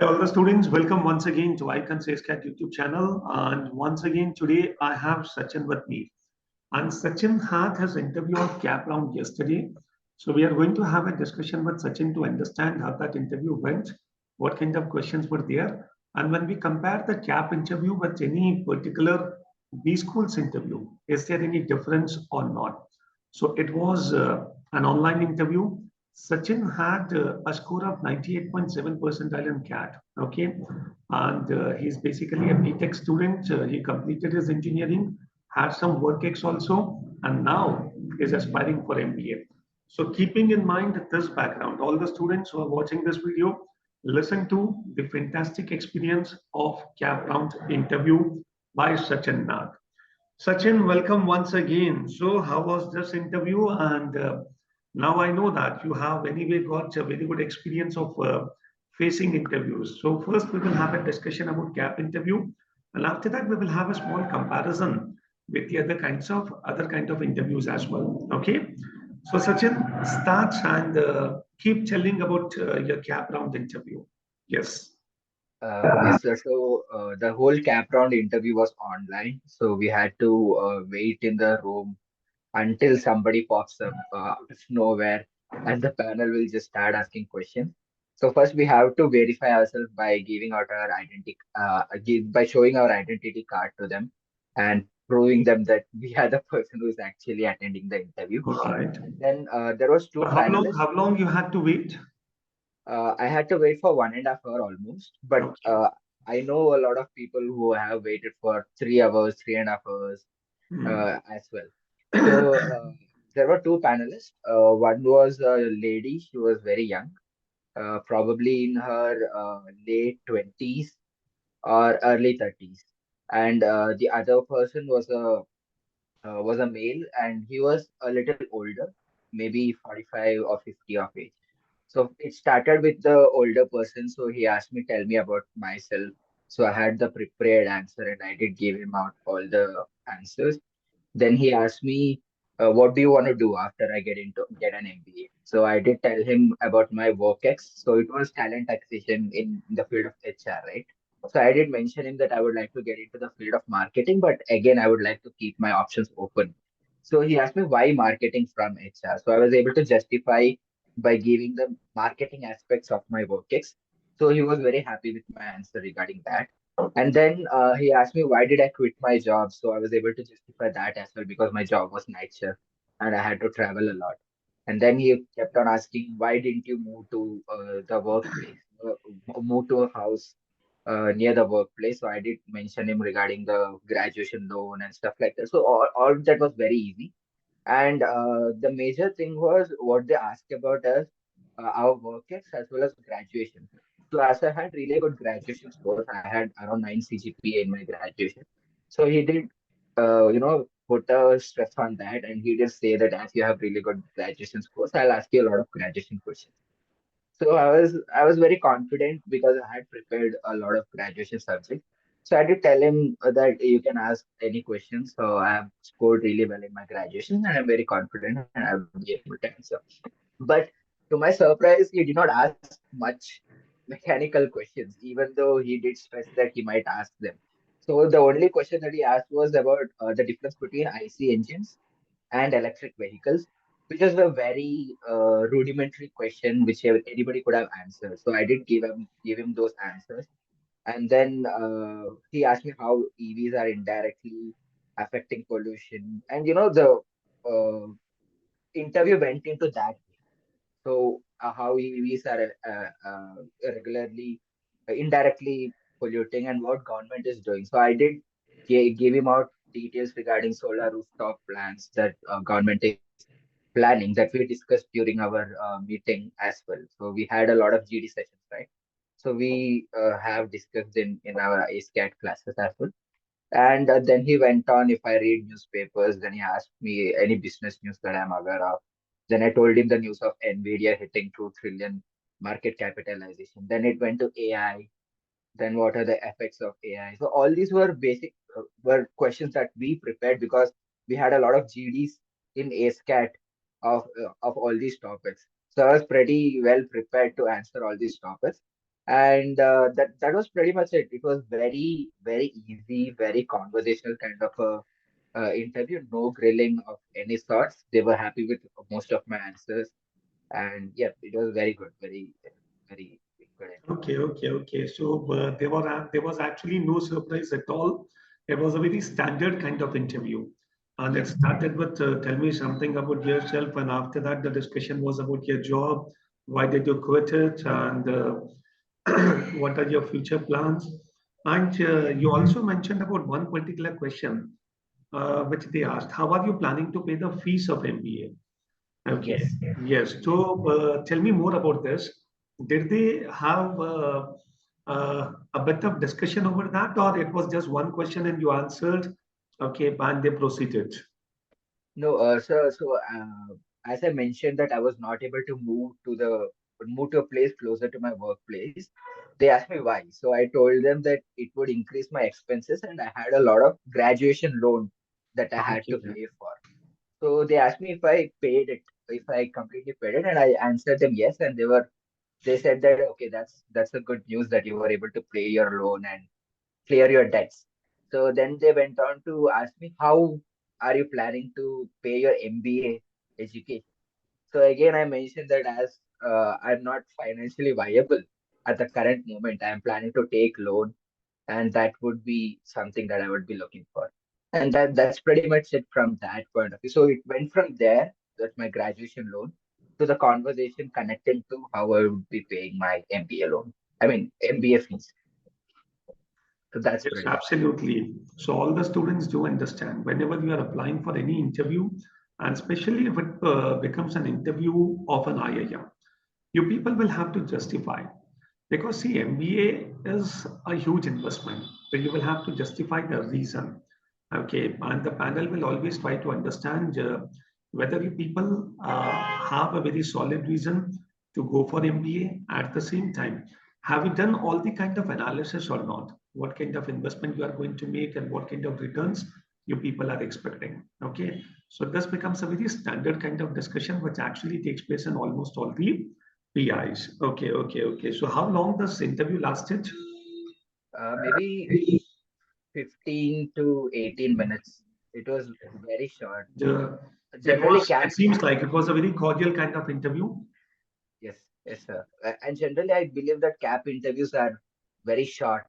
Hi, all the students. Welcome once again to IIM CAP YouTube channel. And once again, today I have Sachin with me. And Sachin had his interview on CAP round yesterday. So we are going to have a discussion with Sachin to understand how that interview went, what kind of questions were there. And when we compare the CAP interview with any particular B schools interview, is there any difference or not? So it was an online interview. Sachin had a score of 98.7 percentile in CAT. Okay, and he's basically a BTech student. He completed his engineering, had some work ex also, and now is aspiring for MBA. So keeping in mind this background, all the students who are watching this video, listen to the fantastic experience of CAP round interview by Sachin Nath. Sachin, welcome once again. So, how was this interview? And now I know that you have anyway got a very good experience of facing interviews. So, first we will have a discussion about CAP interview, and after that we will have a small comparison with the other kind of interviews as well. Okay. So, Sachin, start and keep telling about your CAP round interview. Yes. Yes, sir. So the whole cap round interview was online. So we had to wait in the room until somebody pops up out of nowhere and the panel will just start asking questions. So first we have to verify ourselves by giving out our by showing our identity card to them and proving them that we are the person who is actually attending the interview. All right. And then there was two For how long? panelists. How long you had to wait? I had to wait for 1.5 hours almost, but Okay. I know a lot of people who have waited for 3 hours, 3.5 hours Hmm. as well. So there were two panelists. One was a lady; she was very young, probably in her late 20s or early 30s, and the other person was a male, and he was a little older, maybe 45 or 50 of age. So it started with the older person. So he asked me, tell me about myself. So I had the prepared answer and I did give him out all the answers. Then he asked me, what do you want to do after I get an MBA? So I did tell him about my work ex. So it was talent acquisition in the field of HR, right? So I did mention him that I would like to get into the field of marketing, but again, I would like to keep my options open. So he asked me why marketing from HR. So I was able to justify by giving the marketing aspects of my work ex. So he was very happy with my answer regarding that. And then he asked me why did I quit my job. So I was able to justify that as well because my job was night shift and I had to travel a lot. And then he kept on asking why didn't you move to the workplace, move to a house near the workplace. So I did mention him regarding the graduation loan and stuff like that. So all that was very easy. And the major thing was what they asked about us, our work ex as well as graduation. So as I had really good graduation scores, I had around 9 CGPA in my graduation. So he did, put a stress on that, and he did say that as you have really good graduation scores, I'll ask you a lot of graduation questions. So I was very confident because I had prepared a lot of graduation subjects. So I did tell him that you can ask any questions. So I have scored really well in my graduation, and I'm very confident and I will be able to answer. But to my surprise, he did not ask much mechanical questions, even though he did stress that he might ask them. So the only question that he asked was about the difference between IC engines and electric vehicles, which is a very rudimentary question which anybody could have answered. So I did give him those answers, and then he asked me how EVs are indirectly affecting pollution, and the uh, interview went into that. So how EVs are regularly, indirectly polluting, and what government is doing. So I did give him out details regarding solar rooftop plans that government is planning that we discussed during our meeting as well. So we had a lot of GD sessions, right? So we have discussed in our ASCAT classes as well. And then he went on, if I read newspapers, then he asked me any business news that I'm aware of. Then I told him the news of Nvidia hitting 2 trillion market capitalization. Then it went to AI. Then what are the effects of AI? So all these were were questions that we prepared because we had a lot of GDs in ASCAT of all these topics. So I was pretty well prepared to answer all these topics. And that was pretty much it. It was very easy, very conversational kind of a interview. No grilling of any sorts. They were happy with most of my answers, and yeah, it was very good, very good interview. Okay. So there was actually no surprise at all. It was a very standard kind of interview, and it Yes. started with tell me something about yourself, and after that the discussion was about your job, why did you quit it, and what are your future plans. And you also mentioned about one particular question, which they asked, how are you planning to pay the fees of MBA? Okay, Yes. yes. So tell me more about this. Did they have a bit of discussion over that, or it was just one question and you answered? Okay, and they proceeded. No, as I mentioned that I was not able to move to a place closer to my workplace. They asked me why. So I told them that it would increase my expenses, and I had a lot of graduation loan that I had Okay. to pay for. So they asked me if I paid it, if I completely paid it, and I answered them yes, and they said that okay, that's a good news that you were able to pay your loan and clear your debts. So then they went on to ask me, how are you planning to pay your MBA education? So again, I mentioned that as I'm not financially viable at the current moment, I am planning to take loan, and that would be something that I would be looking for. And that's pretty much it from that point of view. So it went from there, that's my graduation loan, to the conversation connecting to how I would be paying my MBA loan. I mean MBA fees. So that's Yes, pretty much it. absolutely. So all the students do understand whenever you are applying for any interview, and especially if it becomes an interview of an IIM, you people will have to justify. Because see, MBA is a huge investment, so you will have to justify the reason. Okay, and the panel will always try to understand whether you people have a very solid reason to go for MBA. At the same time, have you done all the kind of analysis or not? What kind of investment you are going to make and what kind of returns you people are expecting? Okay, so this becomes a very standard kind of discussion, which actually takes place in almost all the PIs. Okay. So how long this interview lasted? Maybe 15 to 18 minutes. It was very short. The, Generally, it CAP, seems like it was a very cordial kind of interview. yes, yes, sir. And generally, I believe that CAP interviews are very short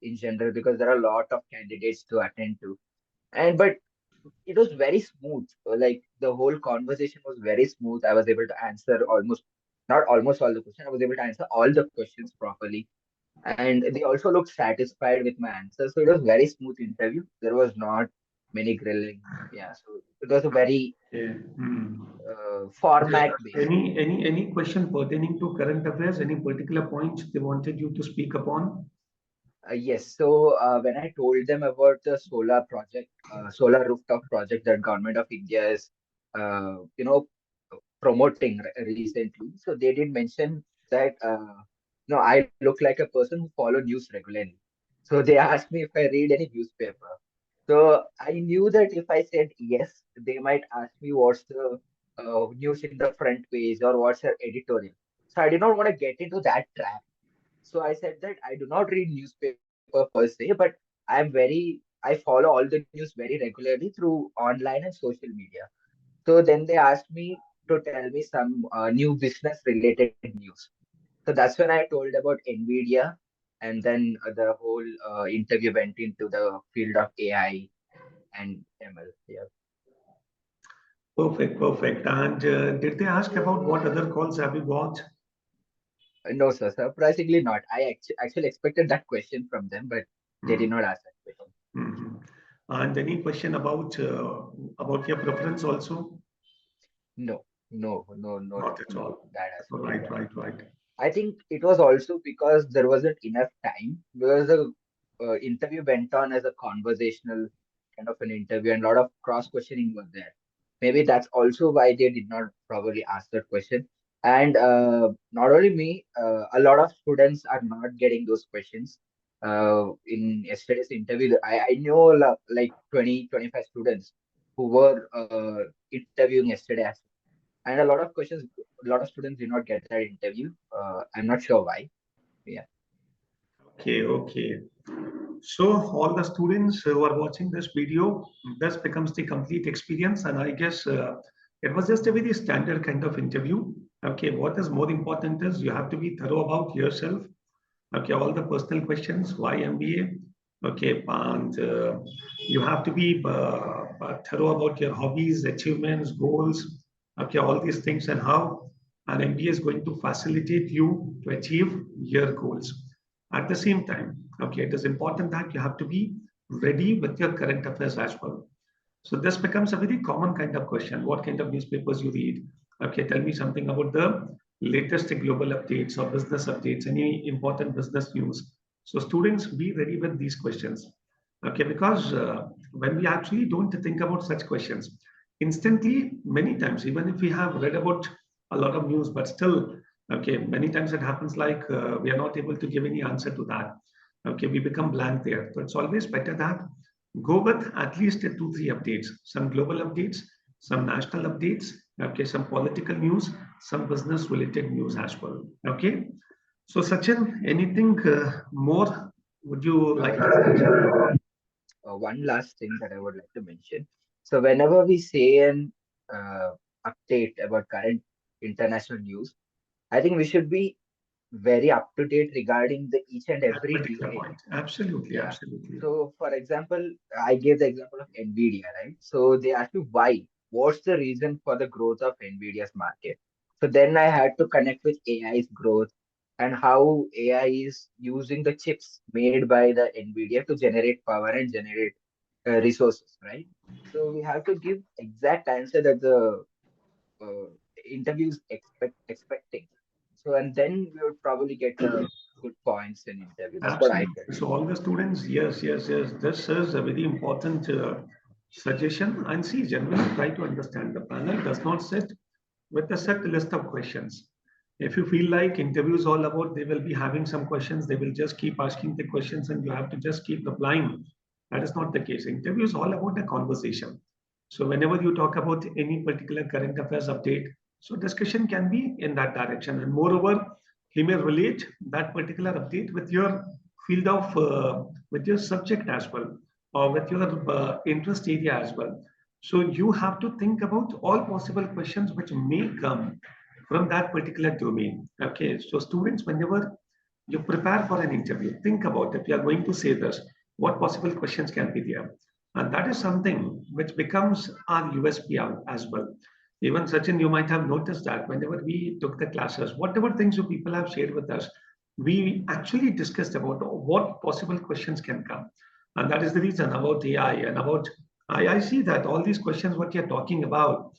in general because there are a lot of candidates to attend to. And but it was very smooth. Like the whole conversation was very smooth. I was able to answer not almost all the questions. I was able to answer all the questions properly. And they also looked satisfied with my answers. So it was very smooth interview. There was not many grilling. Yeah, so it was a very Yeah. Hmm. format based. Any question pertaining to current affairs? Any particular points they wanted you to speak upon? Yes. So when I told them about the solar project, solar rooftop project that Government of India is, promoting recently, so they did mention that no, I look like a person who follow news regularly. So they asked me if I read any newspaper. So I knew that if I said yes, they might ask me what's the news in the front page or what's your editorial. So I did not want to get into that trap. So I said that I do not read newspaper per se, but I follow all the news very regularly through online and social media. So then they asked me to tell me some new business related news. So that's when I told about NVIDIA, and then the whole interview went into the field of AI and ML. Yeah. Perfect. And did they ask about what other calls have you got? No, sir, surprisingly not. I actually expected that question from them, but they did Hmm. not ask that question. Mhm. And any question about your preference also? No, Not at no, all. that aspect. Right, Yeah. right, right. I think it was also because there wasn't enough time because the interview went on as a conversational kind of an interview and a lot of cross questioning was there. Maybe that's also why they did not probably ask that question. And not only me, a lot of students are not getting those questions. In yesterday's interview, I know like 20-25 students who were interviewing yesterday as well. And a lot of questions, a lot of students did not get that interview. I'm not sure why. Yeah. Okay. So all the students who are watching this video, this becomes the complete experience. And I guess it was just a very standard kind of interview. Okay, what is more important is you have to be thorough about yourself. Okay, all the personal questions, why MBA? Okay, and you have to be thorough about your hobbies, achievements, goals. Okay, all these things and how an MBA is going to facilitate you to achieve your goals. At the same time, okay, it is important that you have to be ready with your current affairs as well. So this becomes a very common kind of question. What kind of newspapers you read? Okay, tell me something about the latest global updates or business updates, any important business news. So students, be ready with these questions. Okay, because when we actually don't think about such questions, instantly, many times, even if we have read about a lot of news, but still, okay, many times it happens like we are not able to give any answer to that. Okay, we become blank there. So it's always better that go with at least two, three updates, some global updates, some national updates, okay, some political news, some business related news as well. Okay. So Sachin, anything more would you like Yes, to Sachin. mention? One last thing that I would like to mention. So whenever we say an update about current international news, I think we should be very up to date regarding the each and That every particular detail. point. Absolutely, Yeah. absolutely. So, for example, I gave the example of Nvidia, right? So they asked me why. What's the reason for the growth of Nvidia's market? So then I had to connect with AI's growth and how AI is using the chips made by the Nvidia to generate power and generate resources, right? So we have to give exact answer that the uh, interviews expecting. So and then we would probably get good points in interview. That's what I felt. Absolutely. So all the students, yes. This is a very important suggestion. And see, generally try to understand the panel does not sit with a set list of questions. If you feel like interview is all about, they will be having some questions, they will just keep asking the questions and you have to just keep replying. That is not the case. Interview is all about a conversation. So whenever you talk about any particular current affairs update, so discussion can be in that direction. And moreover, he may relate that particular update with your field of, with your subject as well, or with your interest area as well. So you have to think about all possible questions which may come from that particular domain. Okay, so students, whenever you prepare for an interview, think about if you are going to say this, what possible questions can be there. And that is something which becomes our USP as well. Even Sachin, you might have noticed that whenever we took the classes, whatever things you people have shared with us, we actually discussed about what possible questions can come. And that is the reason about AI and about I see that all these questions what you're talking about,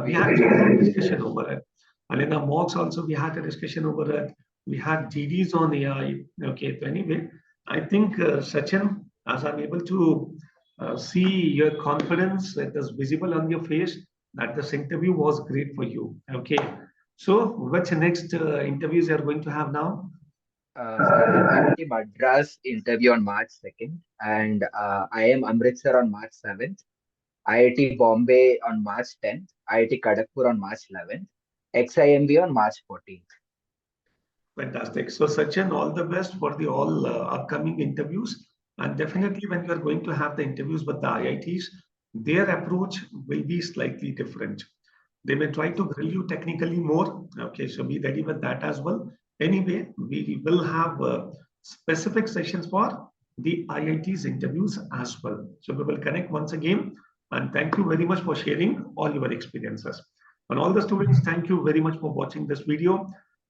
we actually had a discussion over it. And in our mocks also, we had a discussion over it. We had GDs on AI. Okay, so anyway, I think Sachin, as I'm able to see your confidence that is visible on your face, that this interview was great for you. Okay, so which next interviews you are going to have now? So I have IIT Madras interview on March 2nd, and IIM Amritsar on March 7th, IIT Bombay on March 10th, IIT Kharagpur on March 11th, XIMB on March 14th. Fantastic. So, Sachin, all the best for the all upcoming interviews. And Thank definitely, when you are going to have the interviews with the IITs, their approach will be slightly different. They may try you. to grill you technically more. Okay, so be ready with that as well. Anyway, we will have specific sessions for the IITs interviews as well. So we will connect once again. And thank you very much for sharing all your experiences. And all the students, thank you very much for watching this video.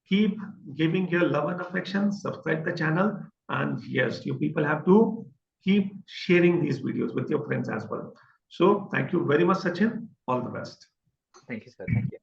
Keep giving your love and affection, subscribe the channel, and yes, you people have to keep sharing these videos with your friends as well. So thank you very much, Sachin. All the best. Thank you, sir. Thank you.